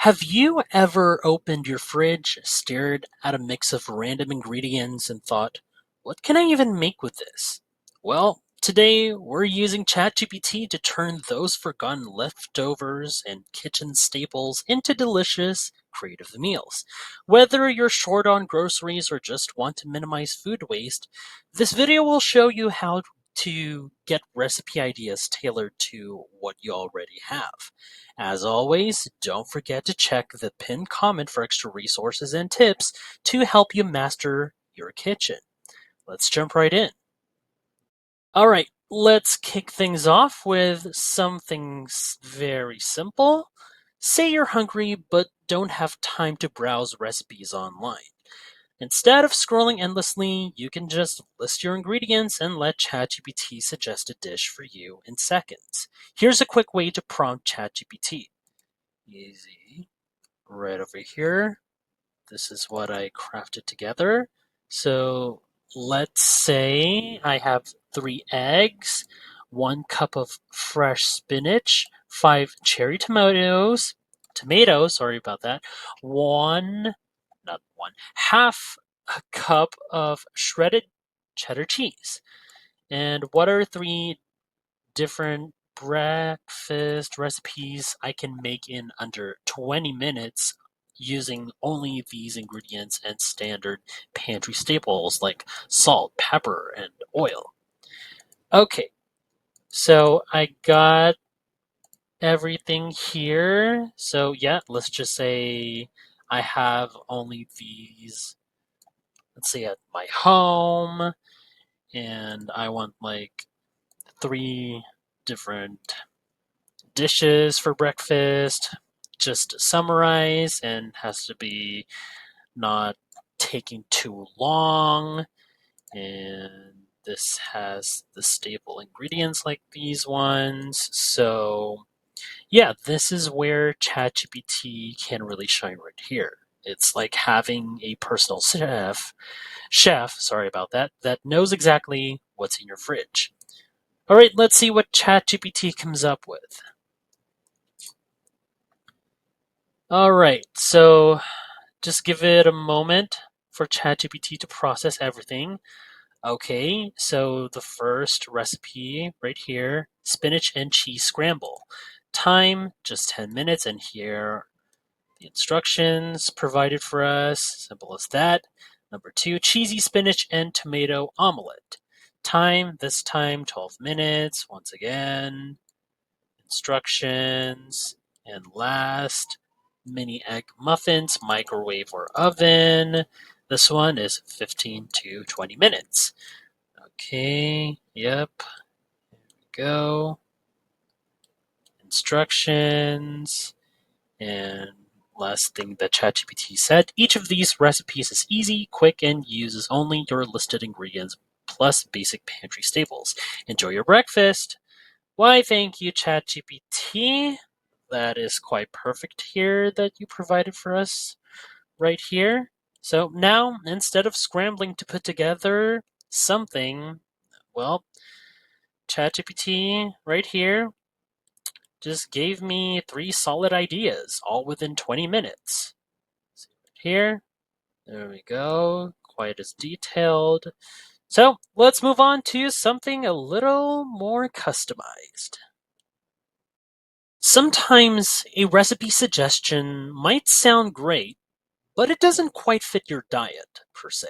Have you ever opened your fridge, stared at a mix of random ingredients, and thought, what can I even make with this? Well, today we're using ChatGPT to turn those forgotten leftovers and kitchen staples into delicious, creative meals. Whether you're short on groceries or just want to minimize food waste, this video will show you how to get recipe ideas tailored to what you already have. As always, don't forget to check the pinned comment for extra resources and tips to help you master your kitchen. Let's jump right in. All right, let's kick things off with something very simple. Say you're hungry but don't have time to browse recipes online. Instead of scrolling endlessly, you can just list your ingredients and let ChatGPT suggest a dish for you in seconds. Here's a quick way to prompt ChatGPT. Easy. Right over here. This is what I crafted together. So let's say I have 3 eggs, 1 cup of fresh spinach, 5 cherry tomatoes, sorry about that, one, not one, half a cup of shredded cheddar cheese. And what are 3 different breakfast recipes I can make in under 20 minutes using only these ingredients and standard pantry staples like salt, pepper, and oil? Okay, so I got everything here. So, yeah, let's just say I have only these, let's say, at my home, and I want like 3 different dishes for breakfast. Just to summarize, and has to be not taking too long. And this has the staple ingredients like these ones. So, yeah, this is where ChatGPT can really shine right here. It's like having a personal chef, sorry about that, that knows exactly what's in your fridge. All right, let's see what ChatGPT comes up with. All right, so just give it a moment for ChatGPT to process everything. Okay, so the first recipe right here, spinach and cheese scramble. Time, just 10 minutes, and here are the instructions provided for us. Simple as that. Number 2, cheesy spinach and tomato omelet. Time, this time 12 minutes. Once again, instructions. And last, mini egg muffins, microwave or oven. This one is 15 to 20 minutes. Okay, yep, there we go. Instructions. And last thing that ChatGPT said, each of these recipes is easy, quick, and uses only your listed ingredients plus basic pantry staples. Enjoy your breakfast. Why, thank you, ChatGPT. That is quite perfect here that you provided for us right here. So now, instead of scrambling to put together something, well, ChatGPT right here just gave me 3 solid ideas, all within 20 minutes. See right here. There we go. Quite as detailed. So let's move on to something a little more customized. Sometimes a recipe suggestion might sound great, but it doesn't quite fit your diet, per se.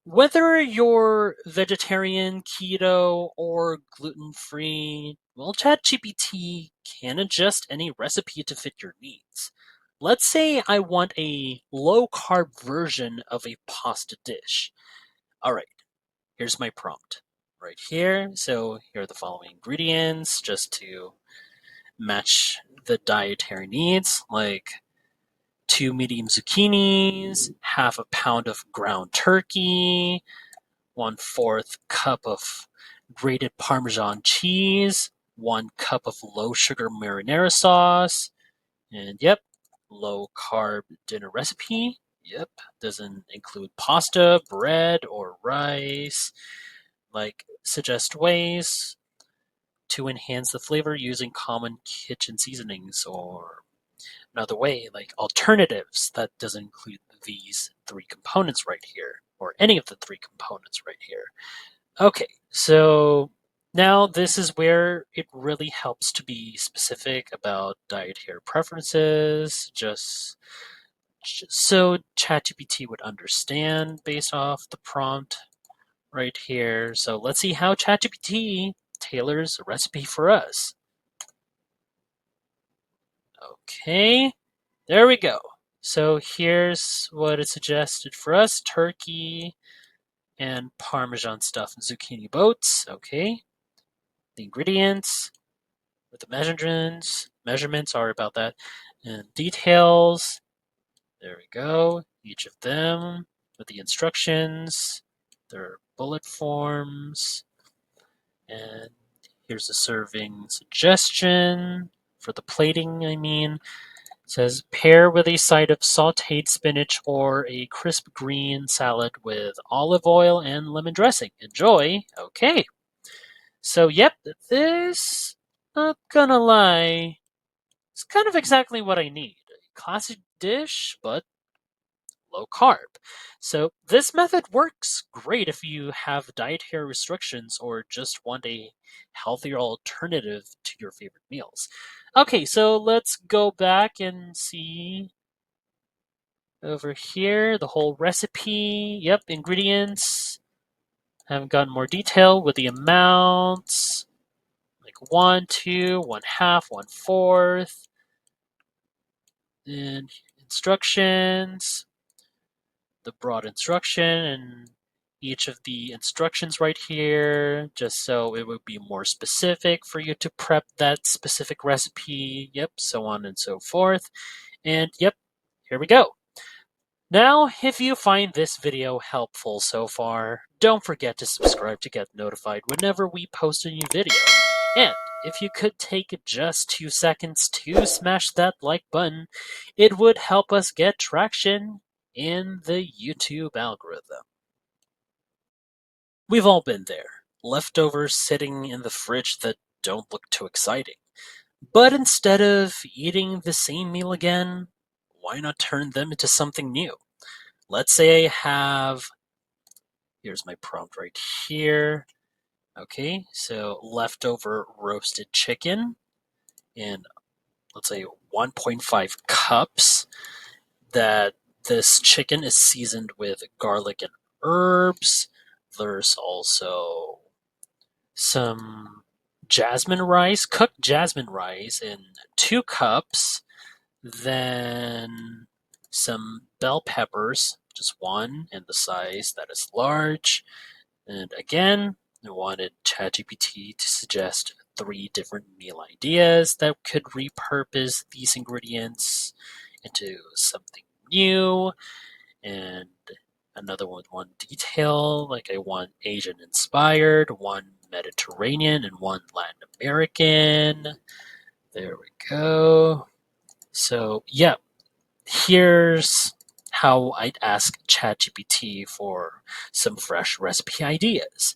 Whether you're vegetarian, keto, or gluten free, well, ChatGPT can adjust any recipe to fit your needs. Let's say I want a low carb version of a pasta dish. All right, here's my prompt right here. So, here are the following ingredients just to match the dietary needs, like 2 medium zucchinis, half a pound of ground turkey, 1/4 cup of grated parmesan cheese, 1 cup of low sugar marinara sauce, and yep, low carb dinner recipe. Yep, doesn't include pasta, bread, or rice. Like, suggest ways to enhance the flavor using common kitchen seasonings or another way, like alternatives that doesn't include these three components right here, or any of the three components right here. Okay, so now this is where it really helps to be specific about dietary preferences, just so ChatGPT would understand based off the prompt right here. So let's see how ChatGPT tailors a recipe for us. Okay, there we go. So here's what it suggested for us: turkey and parmesan stuffed zucchini boats. Okay, the ingredients with the measurements are about that, and details. There we go. Each of them with the instructions, their bullet forms, and here's the serving suggestion for the plating. I mean, it says pair with a side of sautéed spinach or a crisp green salad with olive oil and lemon dressing. Enjoy. Okay. So, yep, this, not gonna lie, it's kind of exactly what I need. A classic dish, but low carb. So, this method works great if you have dietary restrictions or just want a healthier alternative to your favorite meals. Okay, so let's go back and see over here the whole recipe. Yep, ingredients. Haven't gotten more detail with the amounts. Like 1, 2, 1/2, 1/4. And instructions, the broad instruction, and each of the instructions right here, just so it would be more specific for you to prep that specific recipe. Yep, so on and so forth. And yep, here we go. Now, if you find this video helpful so far, don't forget to subscribe to get notified whenever we post a new video. And if you could take just 2 seconds to smash that like button, it would help us get traction in the YouTube algorithm. We've all been there. Leftovers sitting in the fridge that don't look too exciting. But instead of eating the same meal again, why not turn them into something new? Let's say I have, here's my prompt right here. Okay, so leftover roasted chicken in, let's say, 1.5 cups. That this chicken is seasoned with garlic and herbs. There's also some jasmine rice, cooked jasmine rice in 2 cups. Then some bell peppers, just one in the size that is large. And again, I wanted ChatGPT to suggest 3 different meal ideas that could repurpose these ingredients into something new. And another one detail, like I want Asian inspired, one Mediterranean, and one Latin American. There we go. So, yeah, here's how I'd ask ChatGPT for some fresh recipe ideas.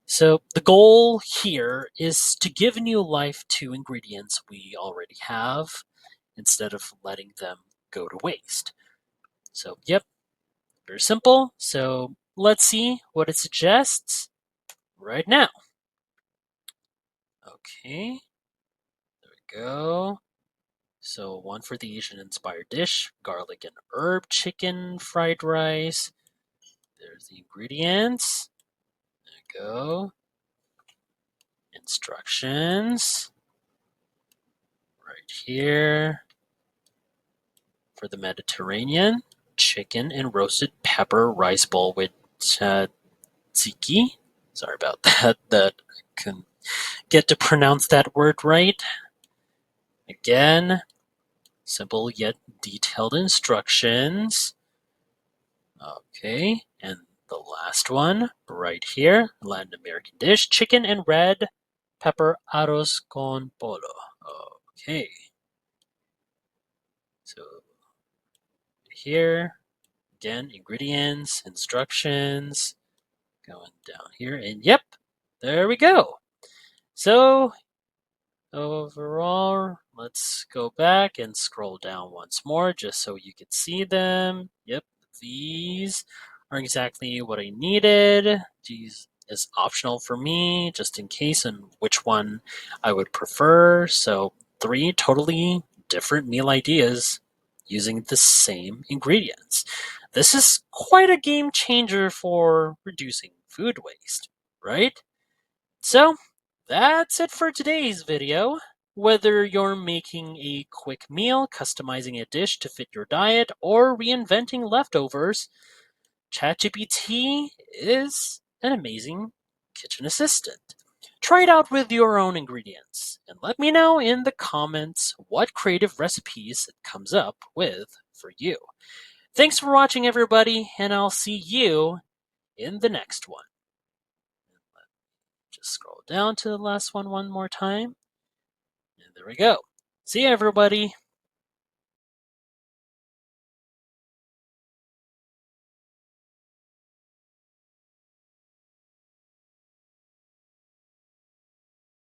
So, the goal here is to give new life to ingredients we already have instead of letting them go to waste. So, yep, very simple. So, let's see what it suggests right now. Okay, there we go. So, one for the Asian inspired dish, garlic and herb chicken fried rice. There's the ingredients. There we go. Instructions right here. For the Mediterranean, chicken and roasted pepper rice bowl with tzatziki. Sorry about that. That I couldn't get to pronounce that word right. Again, simple yet detailed instructions. Okay, and the last one right here, Latin American dish, chicken and red pepper arroz con pollo. Okay, so here, again, ingredients, instructions, going down here, and yep, there we go. So, overall, let's go back and scroll down once more just so you can see them. Yep, these are exactly what I needed. These is optional for me just in case and which one I would prefer. So 3 totally different meal ideas using the same ingredients. This is quite a game changer for reducing food waste, right? So, that's it for today's video. Whether you're making a quick meal, customizing a dish to fit your diet, or reinventing leftovers, ChatGPT is an amazing kitchen assistant. Try it out with your own ingredients and let me know in the comments what creative recipes it comes up with for you. Thanks for watching, everybody, and I'll see you in the next one. Just scroll down to the last one more time. And there we go. See you, everybody.